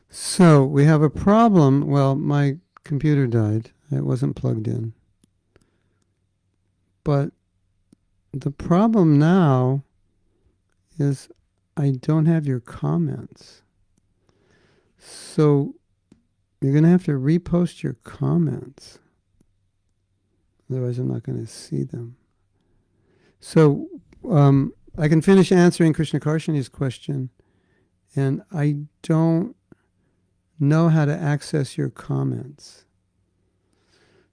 So we have a problem. Well, my computer died. It wasn't plugged in. But the problem now is I don't have your comments. So you're going to have to repost your comments. Otherwise, I'm not going to see them. So I can finish answering Krishna Karshani's question. And I don't know how to access your comments.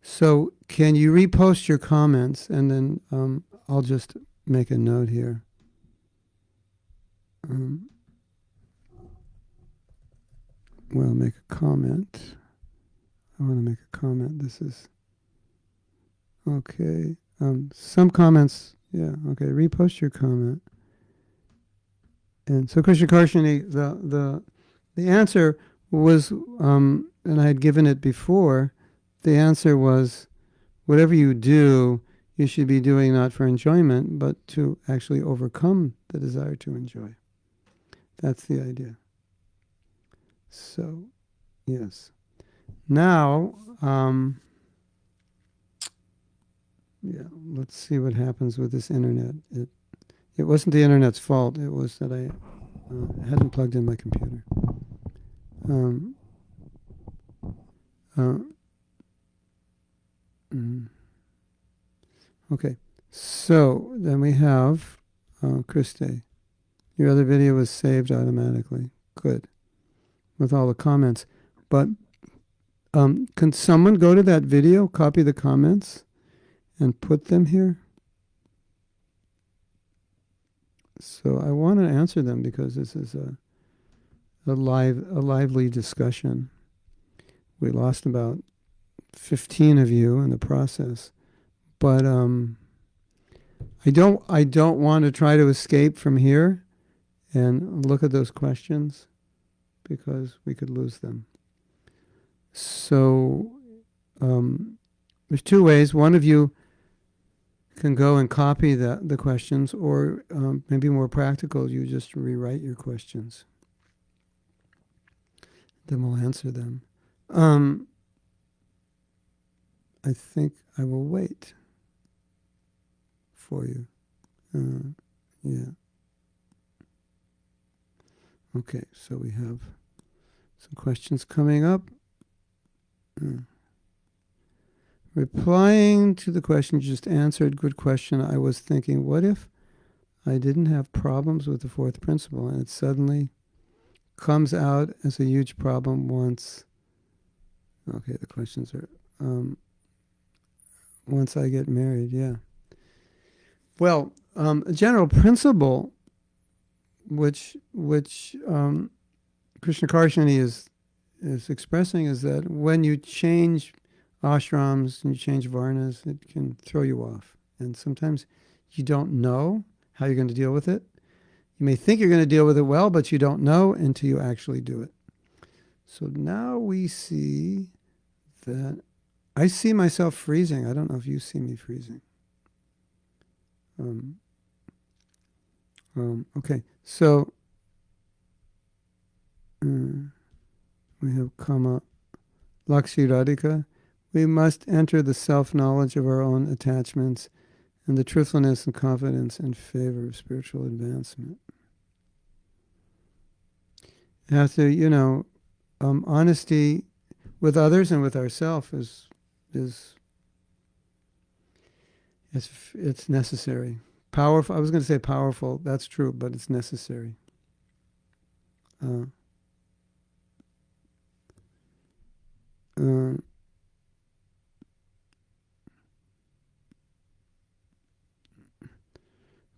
So can you repost your comments, and then I'll just make a note here. Well, make a comment. I want to make a comment. This is okay. Some comments, yeah. Okay, repost your comment. And so Krishna Karshani, the answer was, and I had given it before. The answer was, whatever you do, you should be doing not for enjoyment, but to actually overcome the desire to enjoy. That's the idea. So, yes. Now, yeah, let's see what happens with this internet. It wasn't the internet's fault. It was that I hadn't plugged in my computer. Okay, so then we have Christe. Your other video was saved automatically. Good. With all the comments. But can someone go to that video, copy the comments, and put them here? So I want to answer them because this is a lively discussion. We lost about 15 of you in the process, but I don't want to try to escape from here and look at those questions because we could lose them. So there's two ways. One of you can go and copy the questions, or maybe more practical, you just rewrite your questions. Then we'll answer them. I think I will wait for you. Yeah. Okay, so we have some questions coming up. Replying to the question you just answered, good question. I was thinking, what if I didn't have problems with the fourth principle and it suddenly comes out as a huge problem once, okay, the questions are, once I get married, yeah. Well, a general principle which Krishna Karshani is expressing is that when you change ashrams and you change varnas, it can throw you off. And sometimes you don't know how you're going to deal with it. You may think you're going to deal with it well, but you don't know until you actually do it. So now we see that I see myself freezing. I don't know if you see me freezing. Okay, so we have Kama Lakshi Radhika. We must enter the self-knowledge of our own attachments and the truthfulness and confidence in favor of spiritual advancement. You have to, honesty with others and with ourselves it's necessary. Powerful. I was going to say powerful. That's true, but it's necessary.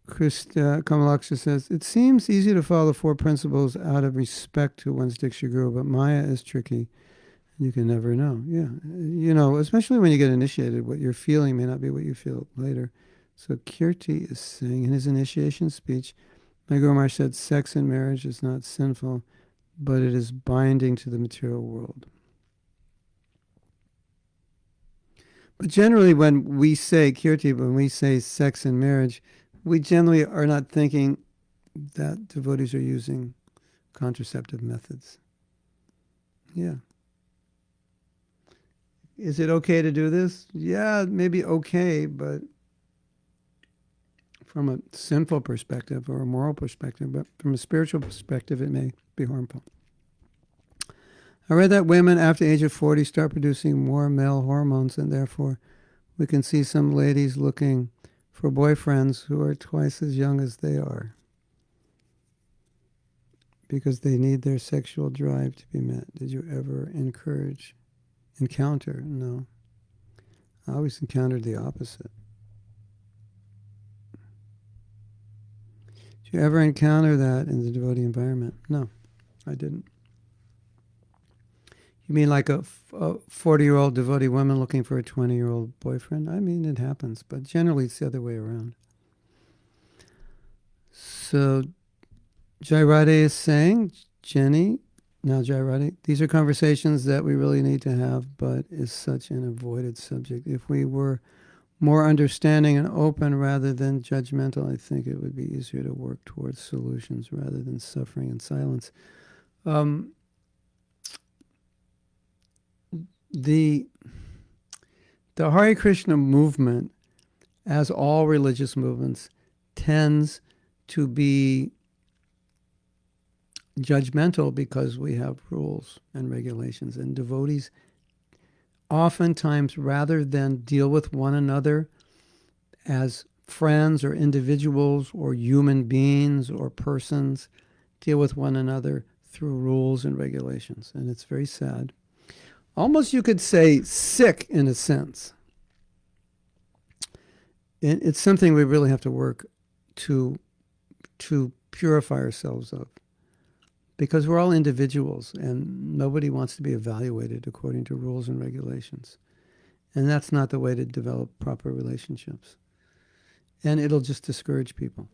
Krista Kamalaksha says, it seems easy to follow the four principles out of respect to one's Diksha Guru, but Maya is tricky. You can never know. Yeah. Especially when you get initiated, what you're feeling may not be what you feel later. So Kirti is saying in his initiation speech, my Guru Maharaj said, sex in marriage is not sinful, but it is binding to the material world. But generally when we say, Kirti, when we say sex in marriage, we generally are not thinking that devotees are using contraceptive methods. Yeah. Is it okay to do this? Yeah, maybe okay, but from a sinful perspective or a moral perspective, but from a spiritual perspective, it may be harmful. I read that women after the age of 40 start producing more male hormones, and therefore we can see some ladies looking for boyfriends who are twice as young as they are because they need their sexual drive to be met. Did you ever encounter? No. I always encountered the opposite. Did you ever encounter that in the devotee environment? No, I didn't. You mean like a 40-year-old devotee woman looking for a 20-year-old boyfriend? I mean, it happens, but generally it's the other way around. So Jairade is saying, Jenny, now Jairade, these are conversations that we really need to have, but is such an avoided subject. If we were more understanding and open rather than judgmental, I think it would be easier to work towards solutions rather than suffering in silence. The Hare Krishna movement, as all religious movements, tends to be judgmental because we have rules and regulations, and devotees oftentimes, rather than deal with one another as friends or individuals or human beings or persons, deal with one another through rules and regulations. And it's very sad. Almost you could say sick in a sense. It's something we really have to work to purify ourselves of. Because we're all individuals and nobody wants to be evaluated according to rules and regulations. And that's not the way to develop proper relationships. And it'll just discourage people.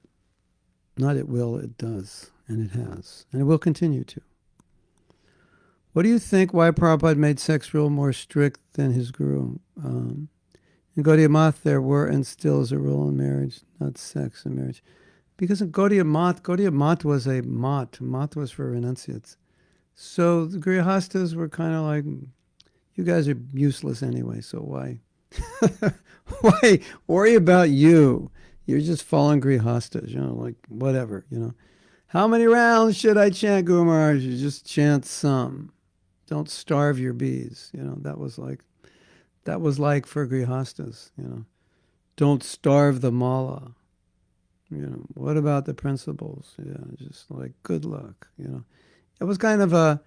Not it will, it does. And it has. And it will continue to. What do you think why Prabhupada made sex rule more strict than his guru? In Gaudiya Math there were and still is a rule in marriage, not sex in marriage. Because in Gaudiya Math was a mat. Mat was for renunciates. So the Grihastas were kind of like, you guys are useless anyway, so why? Why worry about you? You're just fallen Grihastas, like whatever, How many rounds should I chant, Guru Maharaj? You just chant some. Don't starve your bees. That was like for Grihastas, Don't starve the mala. What about the principles? Just like good luck, It was kind of a,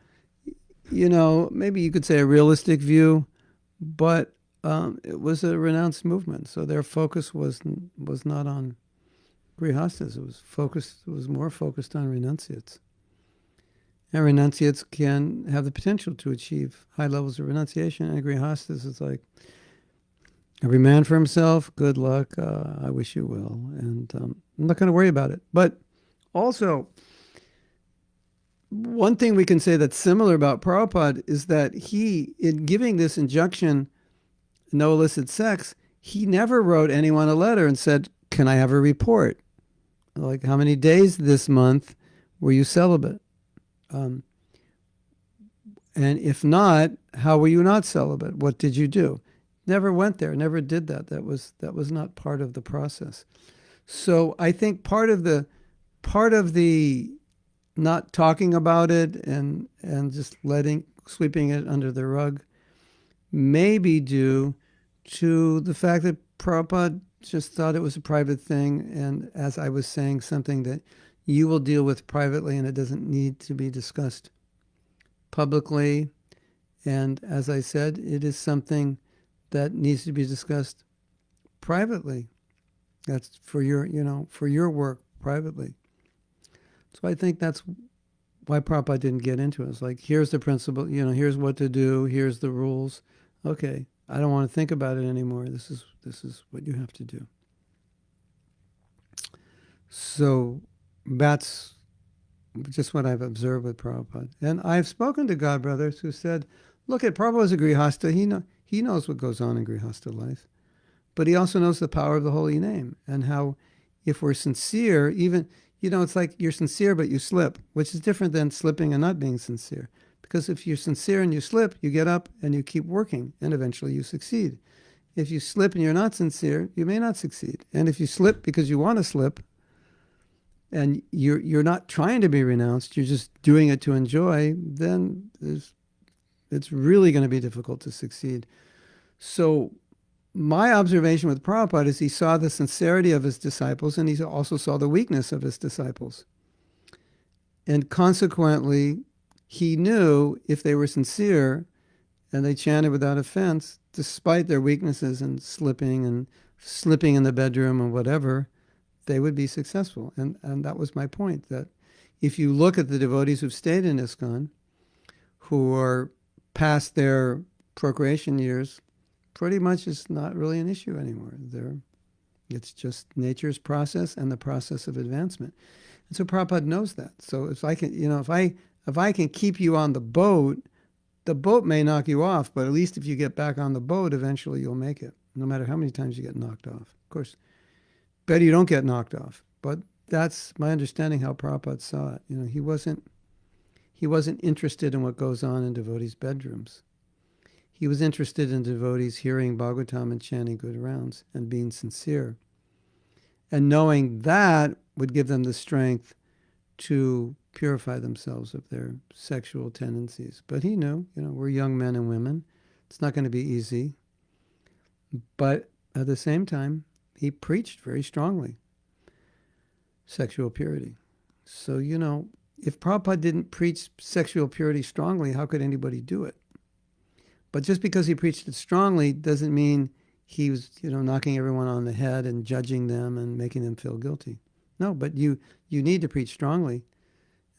maybe you could say a realistic view, but it was a renounced movement. So their focus was not on Grihastas. It was more focused on renunciates. And renunciates can have the potential to achieve high levels of renunciation. And Grihastas is like, every man for himself, good luck, I wish you well. And I'm not going to worry about it. But also, one thing we can say that's similar about Prabhupada is that he, in giving this injunction, no illicit sex, he never wrote anyone a letter and said, can I have a report? Like, how many days this month were you celibate? And if not, how were you not celibate? What did you do? Never went there, never did that. That was not part of the process. So I think part of the not talking about it and just sweeping it under the rug may be due to the fact that Prabhupada just thought it was a private thing, and as I was saying, something that you will deal with privately and it doesn't need to be discussed publicly. And as I said, it is something that needs to be discussed privately. That's for your work privately. So I think that's why Prabhupada didn't get into it. It's like, here's the principle, here's what to do, here's the rules. Okay, I don't want to think about it anymore. This is what you have to do. So that's just what I've observed with Prabhupada. And I've spoken to God brothers who said, look, Prabhupada's a Grihasta. He knows what goes on in Grihasta life. But he also knows the power of the holy name and how if we're sincere, even, it's like you're sincere but you slip, which is different than slipping and not being sincere. Because if you're sincere and you slip, you get up and you keep working, and eventually you succeed. If you slip and you're not sincere, you may not succeed. And if you slip because you want to slip, and you're not trying to be renounced, you're just doing it to enjoy, then it's really going to be difficult to succeed. So my observation with Prabhupada is he saw the sincerity of his disciples, and he also saw the weakness of his disciples. And consequently, he knew if they were sincere and they chanted without offense, despite their weaknesses and slipping in the bedroom and whatever, they would be successful. And that was my point, that if you look at the devotees who've stayed in ISKCON, who are past their procreation years, pretty much it's not really an issue anymore. It's just nature's process and the process of advancement. And so Prabhupada knows that. So if I can keep you on the boat may knock you off, but at least if you get back on the boat, eventually you'll make it, no matter how many times you get knocked off. Of course, better you don't get knocked off. But that's my understanding how Prabhupada saw it. He wasn't interested in what goes on in devotees' bedrooms. He was interested in devotees hearing Bhagavatam and chanting good rounds and being sincere. And knowing that would give them the strength to purify themselves of their sexual tendencies. But he knew, we're young men and women. It's not going to be easy. But at the same time, he preached very strongly sexual purity. So, if Prabhupada didn't preach sexual purity strongly, how could anybody do it? But just because he preached it strongly doesn't mean he was, knocking everyone on the head and judging them and making them feel guilty. No, but you need to preach strongly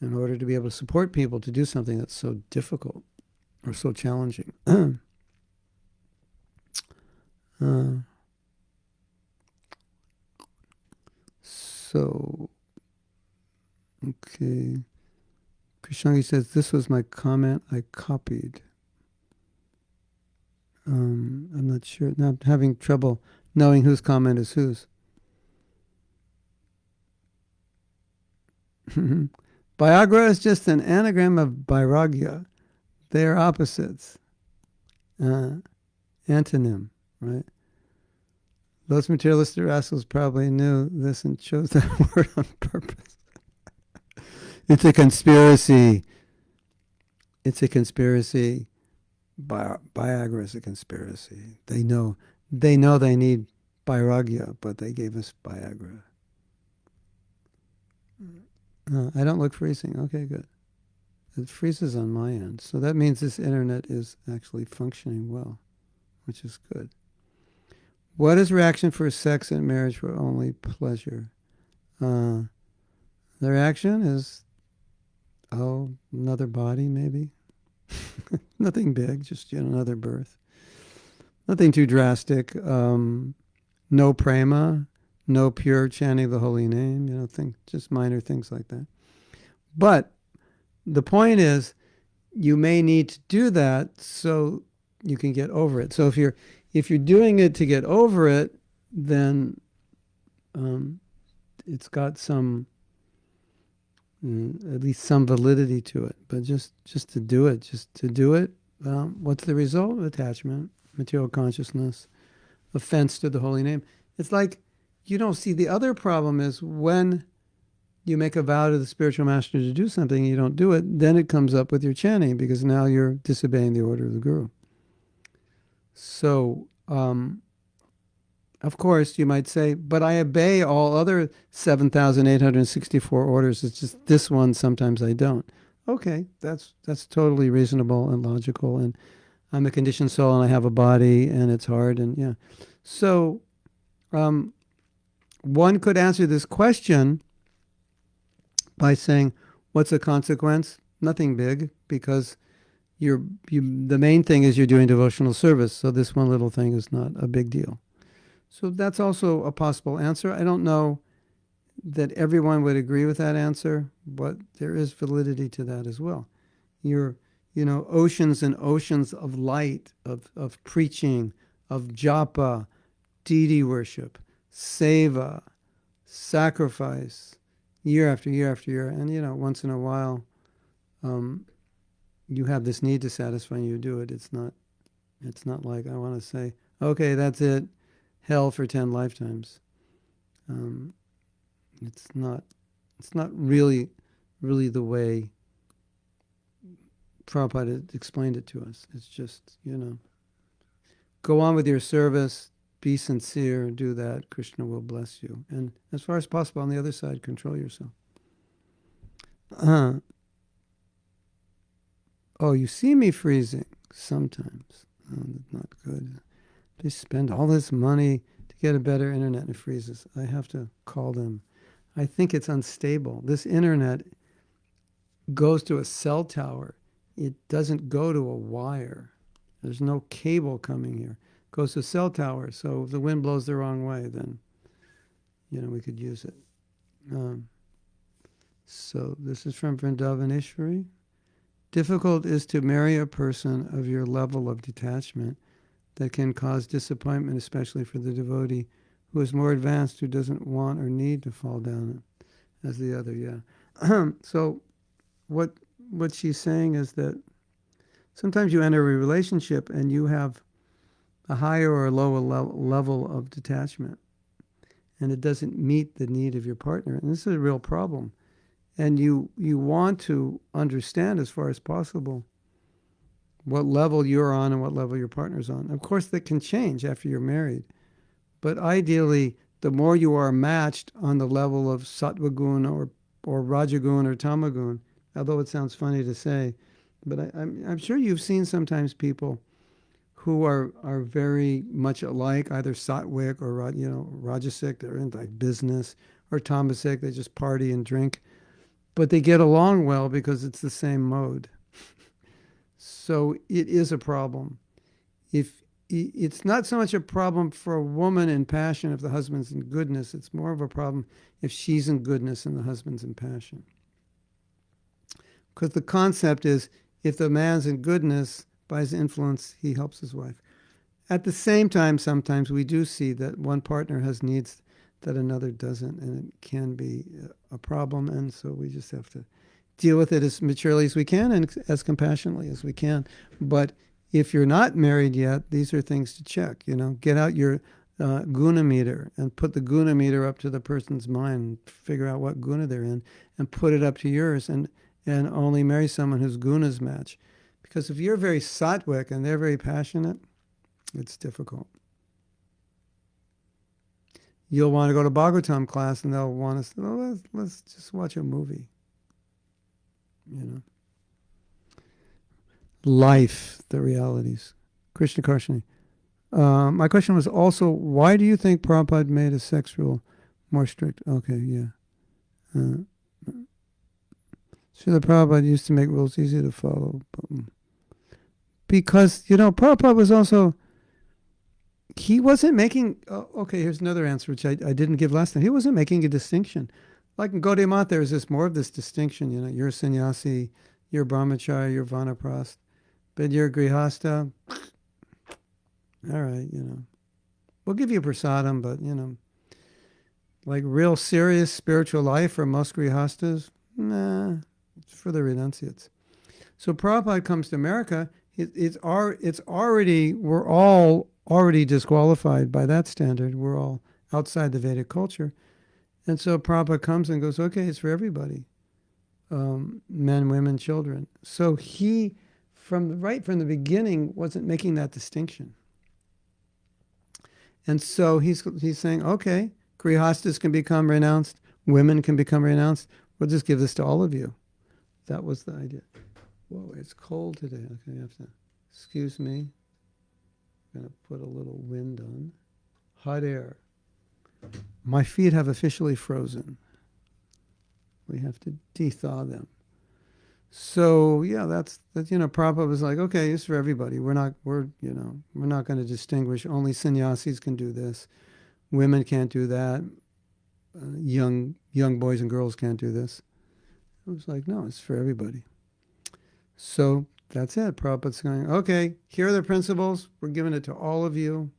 in order to be able to support people to do something that's so difficult or so challenging. Okay. Krishnagi says, this was my comment I copied. I'm not sure. Now I'm having trouble knowing whose comment is whose. Bhyagra is just an anagram of Vairagya. They are opposites. Antonym, right? Those materialistic rascals probably knew this and chose that word on purpose. It's a conspiracy. It's a conspiracy. Viagra is a conspiracy. They know they need Vairagya, but they gave us Viagra. I don't look freezing. Okay, good. It freezes on my end. So that means this internet is actually functioning well, which is good. What is reaction for sex and marriage for only pleasure? The reaction is, another body maybe. Nothing big, just another birth. Nothing too drastic. No prema, no pure chanting of the holy name. Just minor things like that. But the point is, you may need to do that so you can get over it. So if you're doing it to get over it, then it's got some, at least some validity to it. But just to do it, what's the result? Attachment, material consciousness, offense to the holy name. It's like, see, the other problem is when you make a vow to the spiritual master to do something and you don't do it, then it comes up with your chanting, because now you're disobeying the order of the guru. So, of course, you might say, but I obey all other 7,864 orders. It's just this one, sometimes I don't. Okay, that's totally reasonable and logical. And I'm a conditioned soul and I have a body and it's hard. And yeah. So one could answer this question by saying, what's the consequence? Nothing big, because the main thing is you're doing devotional service. So this one little thing is not a big deal. So that's also a possible answer. I don't know that everyone would agree with that answer, but there is validity to that as well. You're, oceans and oceans of light, of preaching, of japa, deity worship, seva, sacrifice, year after year after year. And, once in a while, you have this need to satisfy and you do it. It's not like I want to say, okay, that's it, hell for 10 lifetimes. Um, it's not really the way Prabhupada explained it to us. It's just, go on with your service, be sincere, do that, Krishna will bless you. And as far as possible, on the other side, control yourself. Oh, you see me freezing sometimes. Oh, that's not good. They spend all this money to get a better internet and it freezes. I have to call them. I think it's unstable. This internet goes to a cell tower. It doesn't go to a wire. There's no cable coming here. It goes to a cell tower. So if the wind blows the wrong way, then, we could use it. So this is from Vrindavan Ishwari. Difficult is to marry a person of your level of detachment that can cause disappointment, especially for the devotee who is more advanced, who doesn't want or need to fall down as the other. Yeah. So what she's saying is that sometimes you enter a relationship and you have a higher or a lower level of detachment, and it doesn't meet the need of your partner. And this is a real problem. And you want to understand as far as possible what level you're on and what level your partner's on. Of course, that can change after you're married. But ideally, the more you are matched on the level of sattva gun or rajagun or tamagun, although it sounds funny to say, but I'm sure you've seen sometimes people who are very much alike, either sattvic or rajasic, they're in like business, or tamasic, they just party and drink. But they get along well because it's the same mode. So it is a problem. If it's not so much a problem for a woman in passion if the husband's in goodness, it's more of a problem if she's in goodness and the husband's in passion. Because the concept is if the man's in goodness, by his influence, he helps his wife. At the same time, sometimes we do see that one partner has needs that another doesn't, and it can be a problem, and so we just have to deal with it as maturely as we can and as compassionately as we can. But if you're not married yet, these are things to check. Get out your guna meter and put the guna meter up to the person's mind, figure out what guna they're in, and put it up to yours, and only marry someone whose gunas match. Because if you're very sattvic and they're very passionate, it's difficult. You'll want to go to Bhagavatam class and they'll want us, let's just watch a movie. Life, the realities. Krishna Karshani. My question was also, why do you think Prabhupada made a sex rule more strict? Okay, yeah. Srila Prabhupada used to make rules easy to follow. Because, Prabhupada was also, he wasn't making, okay, here's another answer, which I didn't give last time. He wasn't making a distinction. Like in Gaudiya Math, there's more of this distinction, you're a sannyasi, you're a brahmachari, you're vanaprastha, but you're a grihasta. All right, we'll give you prasadam, but, like real serious spiritual life for most grihastas, nah, it's for the renunciates. So Prabhupada comes to America, we're all already disqualified by that standard. We're all outside the Vedic culture. And so Prabhupada comes and goes, okay, it's for everybody. Men, women, children. So he, from the beginning, wasn't making that distinction. And so he's saying, okay, grihastas can become renounced, women can become renounced. We'll just give this to all of you. That was the idea. Whoa, it's cold today. Okay, you have to, excuse me. I'm going to put a little wind on. Hot air. My feet have officially frozen. We have to de-thaw them. So yeah, that's Prabhupada was like, okay, it's for everybody. We're not going to distinguish. Only sannyasis can do this. Women can't do that. Young boys and girls can't do this. I was like, no, it's for everybody. So that's it. Prabhupada's going, okay, here are the principles. We're giving it to all of you.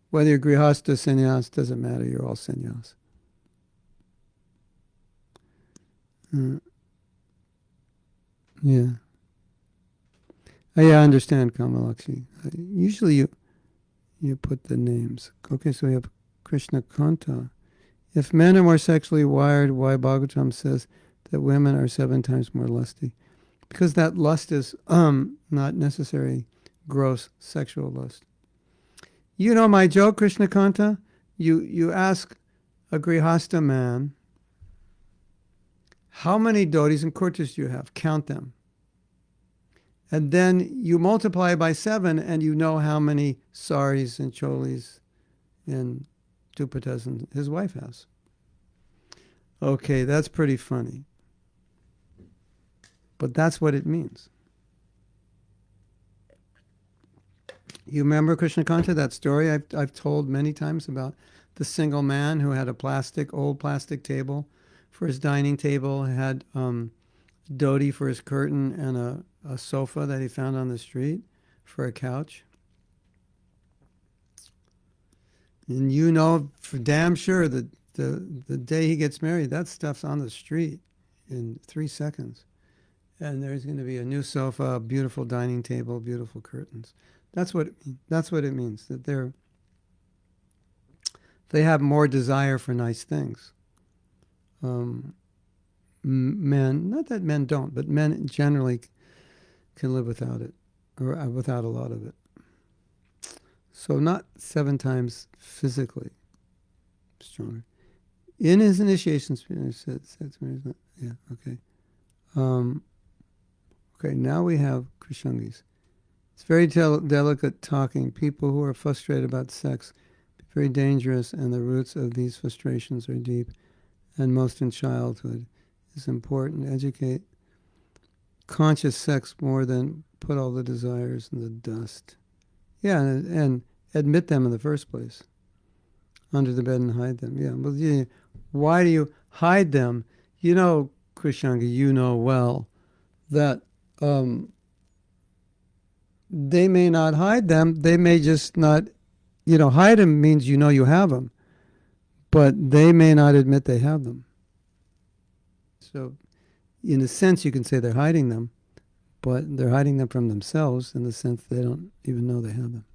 Whether you're grihasta, sannyas, doesn't matter. You're all sannyas. Yeah. Yeah, I understand, Kamalakshi. Usually you put the names. Okay, so we have Krishna Kanta. If men are more sexually wired, why Bhagavatam says that women are 7 times more lusty? Because that lust is not necessary gross sexual lust. You know my joke, Krishna Kanta? You ask a Grihastha man, how many dhotis and kurtas do you have? Count them. And then you multiply by 7 and you know how many saris and cholis and dupatas and his wife has. Okay, that's pretty funny. But that's what it means. You remember, Krishna Kanta, that story I've told many times about the single man who had a old plastic table for his dining table, had dhoti for his curtain, and a sofa that he found on the street for a couch. And you know for damn sure that the day he gets married, that stuff's on the street in 3 seconds. And there's going to be a new sofa, a beautiful dining table, beautiful curtains. That's what it means, that they have more desire for nice things. Men, not that men don't, but men generally can live without it, or without a lot of it. So not 7 times physically stronger. In his initiation spirit, yeah, okay. Okay, now we have Krishangis. It's very delicate talking. People who are frustrated about sex, very dangerous, and the roots of these frustrations are deep, and most in childhood. It's important to educate conscious sex more than put all the desires in the dust. Yeah, and admit them in the first place. Under the bed and hide them. Yeah, well, yeah. Why do you hide them? You know, Krishnanga, you know well that they may not hide them. They may just not, hide them means you know you have them, but they may not admit they have them. So, in a sense, you can say they're hiding them, but they're hiding them from themselves in the sense they don't even know they have them.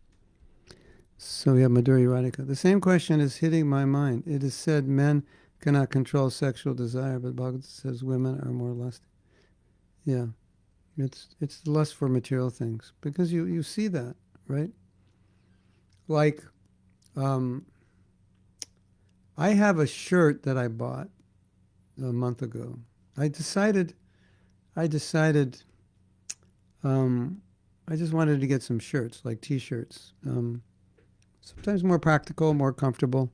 So we have Madhuri Radhika. The same question is hitting my mind. It is said men cannot control sexual desire, but Bhagavad says women are more lusty. Yeah, it's the lust for material things, because you see that, right? Like, I have a shirt that I bought a month ago. I decided I just wanted to get some shirts, like T-shirts. Sometimes more practical, more comfortable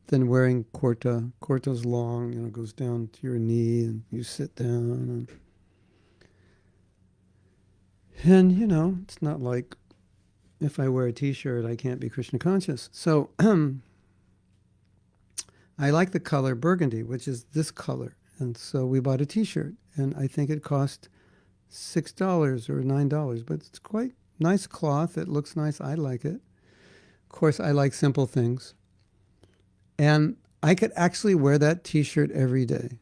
than wearing kurta. Kurta's long, goes down to your knee, and you sit down. And it's not like if I wear a T-shirt, I can't be Krishna conscious. So I like the color burgundy, which is this color. And so we bought a T-shirt, and I think it cost $6 or $9, but it's quite nice cloth. It looks nice. I like it. Of course, I like simple things. And I could actually wear that T-shirt every day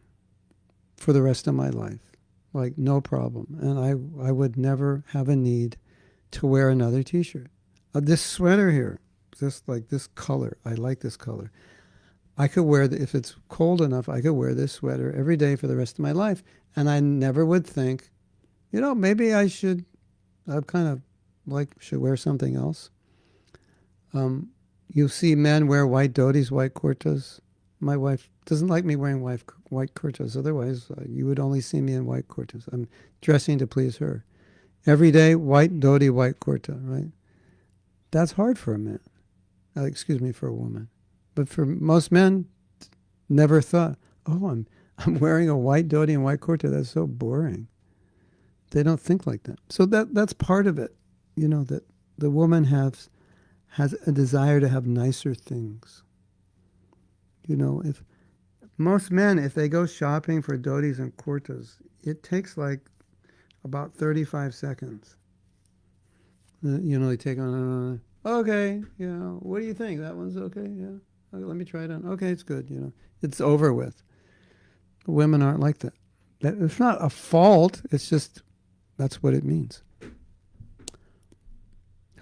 for the rest of my life, like no problem. And I would never have a need to wear another T-shirt. This sweater here, this color, I like this color. I could wear, if it's cold enough, I could wear this sweater every day for the rest of my life. And I never would think, maybe I should wear something else. You see men wear white dhotis, white kurtas. My wife doesn't like me wearing white kurtas. Otherwise, you would only see me in white kurtas. I'm dressing to please her. Every day, white dhoti, white kurta, right? That's hard for a man. For a woman. But for most men, never thought, I'm wearing a white dhoti and white kurta. That's so boring. They don't think like that. So that's part of it, that the woman has a desire to have nicer things. If most men, if they go shopping for dhotis and kurtas, it takes like about 35 seconds. They take on, okay, what do you think? That one's okay, yeah. Okay, let me try it on. Okay, it's good, It's over with. Women aren't like that. It's not a fault. It's just, that's what it means.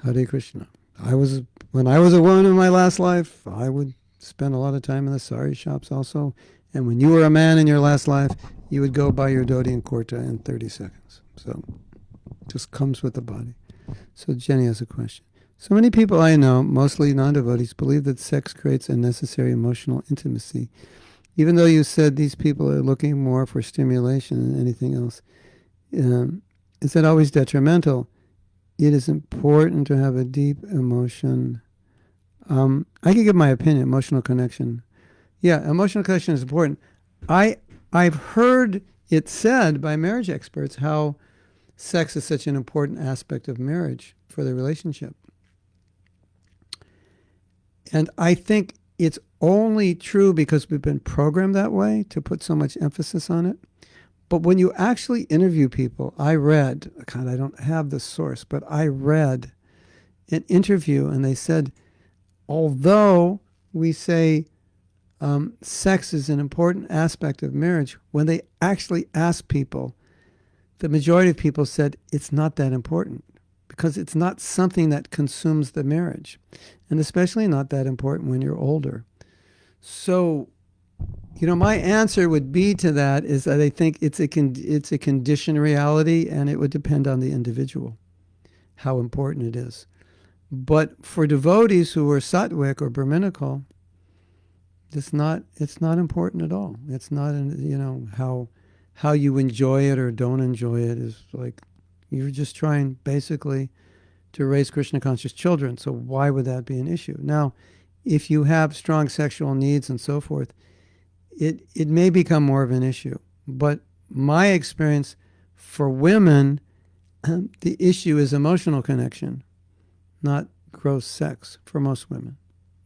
Hare Krishna. When I was a woman in my last life, I would spend a lot of time in the sari shops also. And when you were a man in your last life, you would go buy your dhoti and kurta in 30 seconds. So it just comes with the body. So Jenny has a question. So many people I know, mostly non-devotees, believe that sex creates unnecessary emotional intimacy. Even though you said these people are looking more for stimulation than anything else, is that always detrimental? It is important to have a deep emotion. I can give my opinion, emotional connection. Yeah, emotional connection is important. I've heard it said by marriage experts how sex is such an important aspect of marriage for the relationship. And I think it's only true because we've been programmed that way to put so much emphasis on it. But when you actually interview people, I read, God, I don't have the source, but I read an interview and they said, although we say sex is an important aspect of marriage, when they actually asked people, the majority of people said it's not that important because it's not something that consumes the marriage, and especially not that important when you're older. So, my answer would be to that is that I think it's a conditioned reality, and it would depend on the individual how important it is. But for devotees who are sattvic or brahminical, it's not important at all. It's not, how you enjoy it or don't enjoy it is like you're just trying basically to raise Krishna conscious children. So why would that be an issue? Now, if you have strong sexual needs and so forth, it may become more of an issue. But my experience for women, the issue is emotional connection, not gross sex for most women.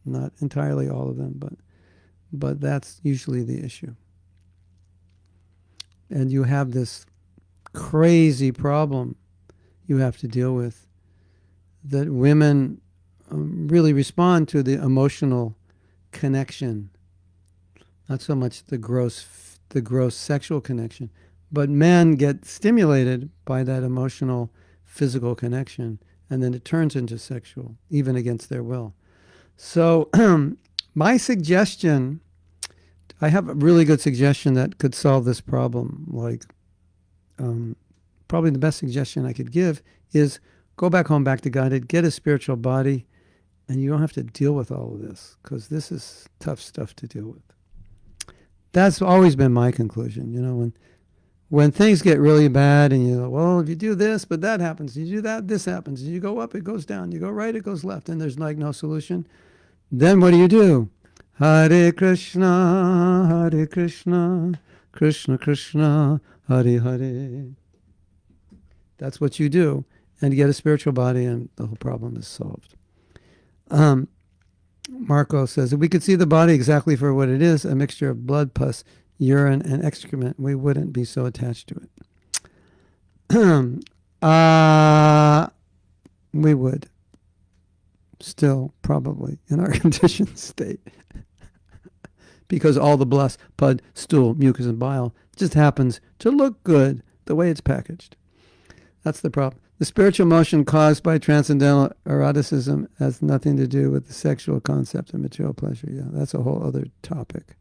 Not entirely all of them, but that's usually the issue. And you have this crazy problem you have to deal with, that women really respond to the emotional connection, not so much the gross sexual connection, but men get stimulated by that emotional physical connection, and then it turns into sexual, even against their will. So my suggestion, I have a really good suggestion that could solve this problem. Like, probably the best suggestion I could give is go back home, back to Godhead, get a spiritual body, and you don't have to deal with all of this, because this is tough stuff to deal with. That's always been my conclusion. When things get really bad and you go, well, if you do this, but that happens. You do that, this happens. You go up, it goes down. You go right, it goes left. And there's like no solution. Then what do? Hare Krishna, Krishna Krishna, Hare Hare. That's what you do. And you get a spiritual body and the whole problem is solved. Marco says, if we could see the body exactly for what it is, a mixture of blood, pus, urine, and excrement, we wouldn't be so attached to it. We would. Still, probably, in our conditioned state. Because all the blood, pud, stool, mucus, and bile just happens to look good the way it's packaged. That's the problem. The spiritual motion caused by transcendental eroticism has nothing to do with the sexual concept of material pleasure. Yeah, that's a whole other topic.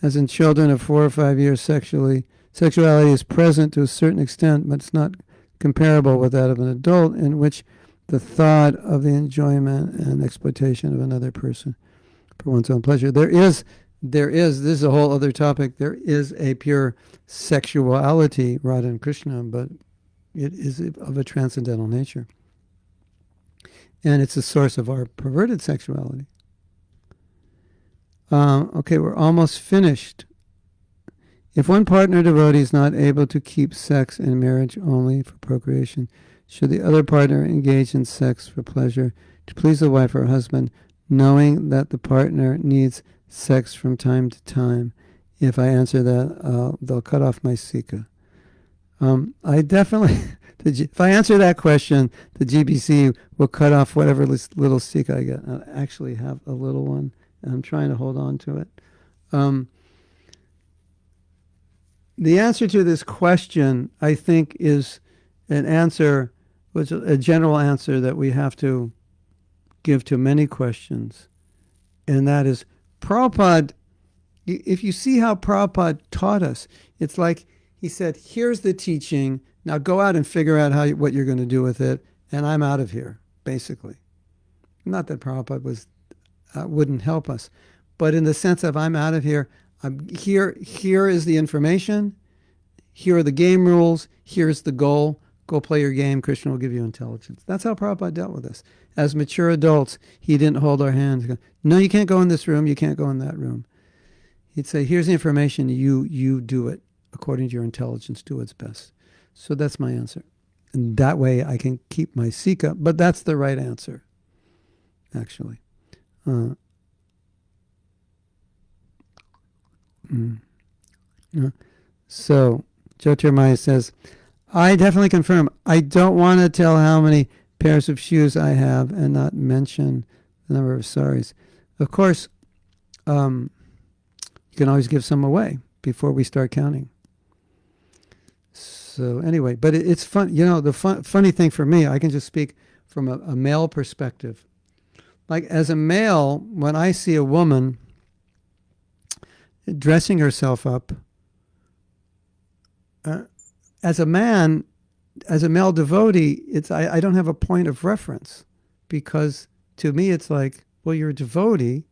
As in children of 4 or 5 years, sexuality is present to a certain extent, but it's not comparable with that of an adult, in which the thought of the enjoyment and exploitation of another person for one's own pleasure. There is, this is a whole other topic, there is a pure sexuality, Radha and Krishna, but it is of a transcendental nature. And it's a source of our perverted sexuality. Okay, we're almost finished. If one partner devotee is not able to keep sex in marriage only for procreation, should the other partner engage in sex for pleasure to please the wife or husband, knowing that the partner needs sex from time to time? If I answer that, they'll cut off my Sika. I definitely, if I answer that question, the GBC will cut off whatever little Sika I get. I actually have a little one, and I'm trying to hold on to it. The answer to this question, I think, is an answer was a general answer that we have to give to many questions, and that is Prabhupada. If you see how Prabhupada taught us, it's like he said, here's the teaching, now go out and figure out what you're going to do with it, and I'm out of here, basically. Not that Prabhupada wouldn't help us, but in the sense of I'm out of here, here is the information, here are the game rules, here's the goal, go play your game, Krishna will give you intelligence. That's how Prabhupada dealt with us. As mature adults, he didn't hold our hands. No, you can't go in this room, you can't go in that room. He'd say, here's the information, you do it according to your intelligence, do what's best. So that's my answer. And that way I can keep my Sika, but that's the right answer, actually. So Jyotirmaya says, I definitely confirm, I don't want to tell how many pairs of shoes I have and not mention the number of saris. Of course, you can always give some away before we start counting. So anyway, but it's fun. You know, the funny thing for me, I can just speak from a male perspective. Like as a male, when I see a woman dressing herself up, as a man, as a male devotee, I don't have a point of reference, because to me it's like, well, you're a devotee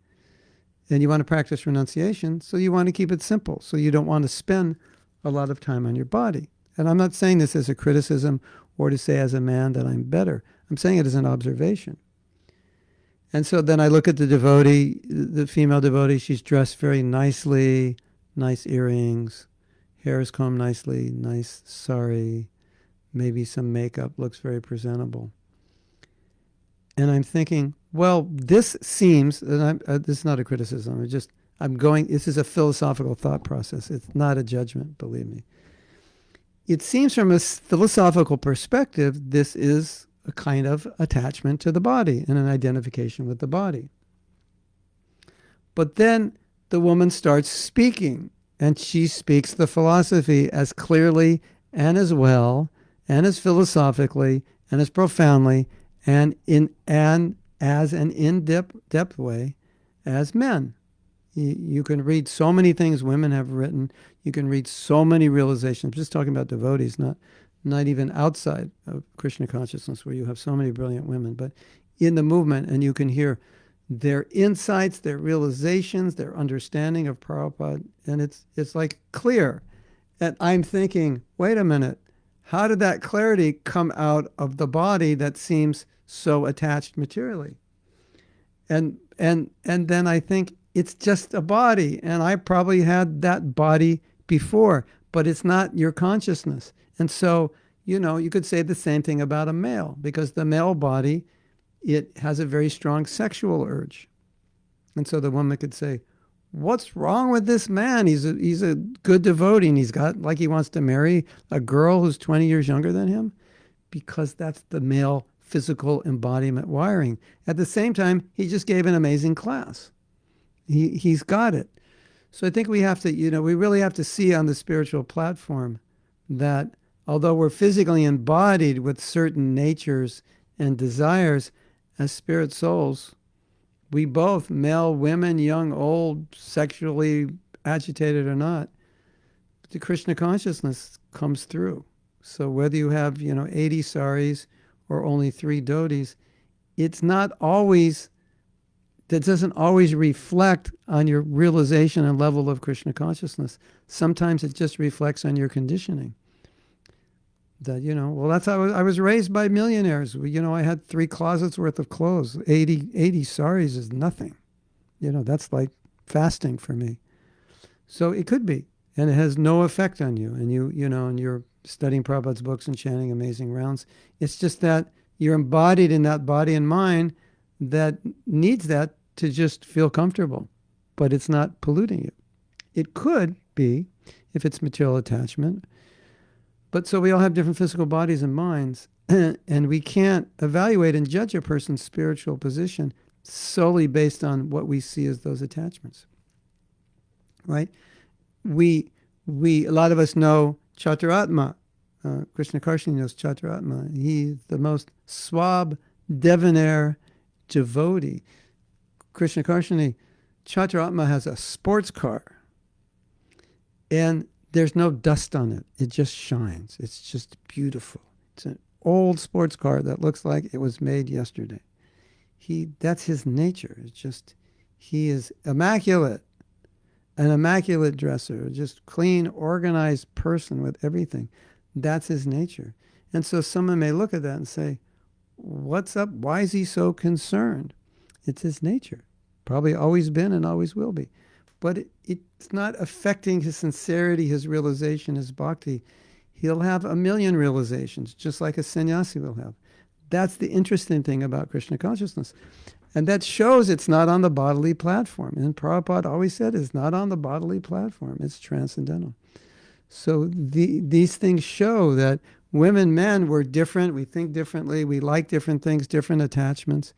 and you want to practice renunciation, so you want to keep it simple. So you don't want to spend a lot of time on your body. And I'm not saying this as a criticism or to say as a man that I'm better. I'm saying it as an observation. And so then I look at the devotee, the female devotee, she's dressed very nicely, nice earrings, hair is combed nicely, nice sari, maybe some makeup, looks very presentable. And I'm thinking, well, this seems, and this is not a criticism, this is a philosophical thought process. It's not a judgment, believe me. It seems from a philosophical perspective, this is a kind of attachment to the body and an identification with the body. But then the woman starts speaking, and she speaks the philosophy as clearly and as well and as philosophically and as profoundly and as an in-depth way as men. You can read so many things women have written. You can read so many realizations. I'm just talking about devotees, not even outside of Krishna consciousness, where you have so many brilliant women, but in the movement, and you can hear their insights, their realizations, their understanding of Prabhupada, and it's like clear. And I'm thinking, wait a minute, how did that clarity come out of the body that seems so attached materially? And then I think it's just a body, and I probably had that body before, but it's not your consciousness. And so, you could say the same thing about a male, because the male body, it has a very strong sexual urge. And so the woman could say, what's wrong with this man? He's a good devotee, and he wants to marry a girl who's 20 years younger than him, because that's the male physical embodiment wiring. At the same time, he just gave an amazing class. He's got it. So I think we have to, we really have to see on the spiritual platform that although we're physically embodied with certain natures and desires, as spirit souls, we both, male, women, young, old, sexually agitated or not, the Krishna consciousness comes through. So whether you have, 80 saris or only 3 dhotis, that doesn't always reflect on your realization and level of Krishna consciousness. Sometimes it just reflects on your conditioning. That, that's how I was raised by millionaires. I had 3 closets worth of clothes. 80 saris is nothing. That's like fasting for me. So it could be, and it has no effect on you. And and you're studying Prabhupada's books and chanting amazing rounds. It's just that you're embodied in that body and mind that needs that to just feel comfortable, but it's not polluting you. It could be if it's material attachment. But so we all have different physical bodies and minds, and we can't evaluate and judge a person's spiritual position solely based on what we see as those attachments. Right? A lot of us know Chaturatma, Krishna Karshini knows Chaturatma. He's the most suave, debonair devotee. Krishna Karshini, Chaturatma has a sports car, and there's no dust on it. It just shines. It's just beautiful. It's an old sports car that looks like it was made yesterday. That's his nature. It's just, he is immaculate, an immaculate dresser, just clean, organized person with everything. That's his nature. And so someone may look at that and say, what's up? Why is he so concerned? It's his nature. Probably always been and always will be. But it's not affecting his sincerity, his realization, his bhakti. He'll have a million realizations, just like a sannyasi will have. That's the interesting thing about Krishna consciousness. And that shows it's not on the bodily platform. And Prabhupada always said it's not on the bodily platform. It's transcendental. So these things show that women, men, we're different. We think differently. We like different things, different attachments.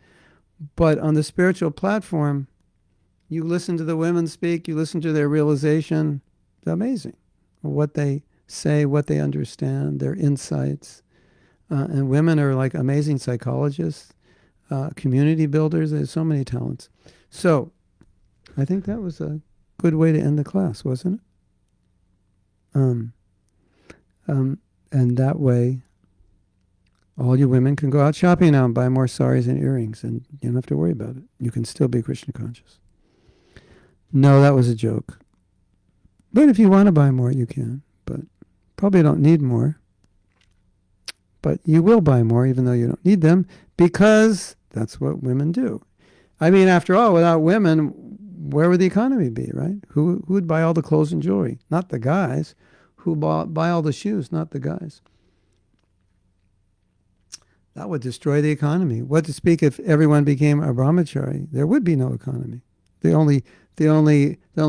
But on the spiritual platform, you listen to the women speak, you listen to their realization. It's amazing. What they say, what they understand, their insights. And women are like amazing psychologists, community builders. There's so many talents. So I think that was a good way to end the class, wasn't it? And that way, all you women can go out shopping now and buy more saris and earrings, and you don't have to worry about it. You can still be Krishna conscious. No, that was a joke. But if you want to buy more, you can. But probably don't need more. But you will buy more even though you don't need them, because that's what women do. I mean, after all, without women, where would the economy be, right? Who would buy all the clothes and jewelry? Not the guys. Who buy all the shoes? Not the guys. That would destroy the economy. What to speak if everyone became a brahmachari? There would be no economy. There'd only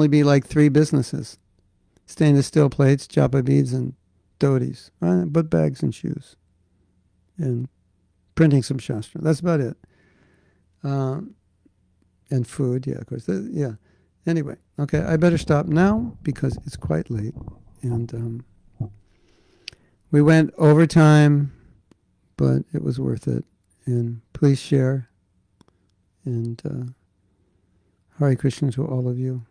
be like 3 businesses: stainless steel plates, japa beads, and dhotis, but bags and shoes, and printing some shastra. That's about it. And food, yeah, of course. Yeah. Anyway, okay, I better stop now because it's quite late, and we went over time, but it was worth it. And please share. And Hare Krishna to all of you.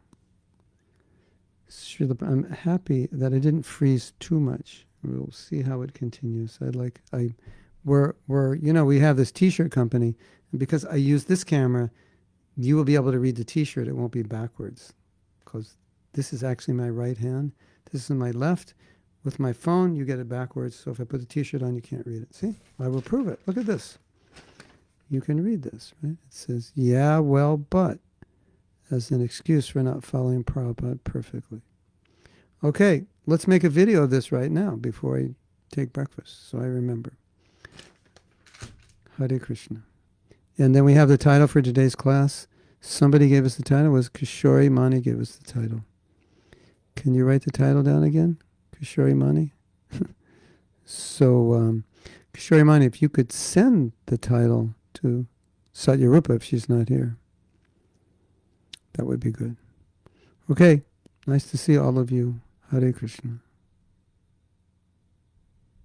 I'm happy that I didn't freeze too much. We'll see how it continues. We have this T-shirt company, and because I use this camera, you will be able to read the T-shirt. It won't be backwards, because this is actually my right hand. This is my left. With my phone, you get it backwards. So if I put the T-shirt on, you can't read it. See? I will prove it. Look at this. You can read this, right? It says, yeah, well, but, as an excuse for not following Prabhupada perfectly. Okay, let's make a video of this right now before I take breakfast, so I remember. Hare Krishna. And then we have the title for today's class. Somebody gave us the title. It was Kishori Mani gave us the title. Can you write the title down again? Kishori Mani? So, Kishori Mani, if you could send the title to Satyarupa if she's not here, that would be good. Okay, nice to see all of you. Hare Krishna.